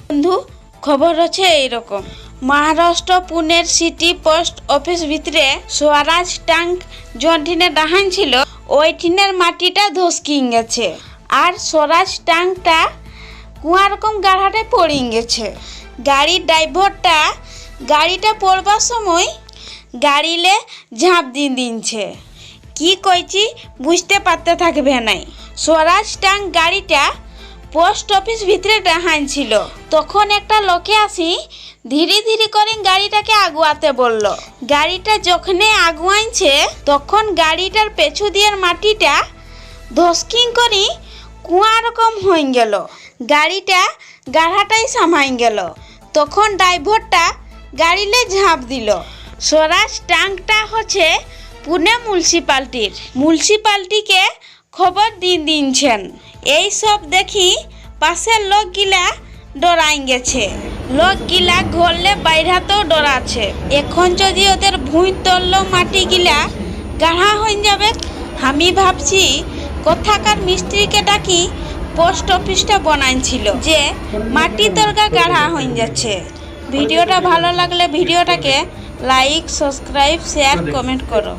বন্ধু খবর হচ্ছে এইরকম, মহারাষ্ট্র পুনের সিটি পোস্ট অফিস ভিতরে স্বরাজ ট্যাঙ্ক জন্ঠিনে ডাহান ছিল, ওই ঠিনের মাটিটা ধসকিং গেছে আর স্বরাজ ট্যাঙ্কটা কুয়া রকম গাঢ়াটে পড়ে গেছে। গাড়ির ড্রাইভারটা গাড়িটা পড়বার সময় গাড়িলে ঝাঁপ দিনছে। কি কইছি বুঝতে পারতে থাকবে নাই। স্বরাজ ট্যাঙ্ক গাড়িটা পোস্ট অফিস ভিতরে ডাহান ছিল, তখন একটা লোকে আসি ধীরে ধীরে করে গাড়িটাকে আগুয়াতে বলল। গাড়িটা যখনে আগুয়াইছে তখন গাড়িটার পেছু দিয়ার মাটিটা ধসকিং করি কুয়া রকম হয়ে গেল, গাড়িটা গাঢ়াটাই সামাই গেল। তখন ড্রাইভারটা গাড়িলে ঝাঁপ দিল। স্বরাজ ট্যাঙ্কটা হচ্ছে পুনে মিউনিসিপালিটিকে খবর দিনছেন। এই সব দেখি পাশের লোকগিলা ডরাই গেছে, লোকগিলা ঘরলে বাইরাতেও ডরাচ্ছে। এখন যদি ওদের ভুঁই তলল মাটিগিলা গাঢ়া হয়ে যাবে, আমি ভাবছি কোথাকার মিস্ত্রিকে ডাকি পোস্ট অফিসটা বানাইছিল যে মাটি তরগা গাঢ়া হয়ে যাচ্ছে। ভিডিওটা ভালো লাগলে ভিডিওটাকে লাইক, সাবস্ক্রাইব, শেয়ার, কমেন্ট করো।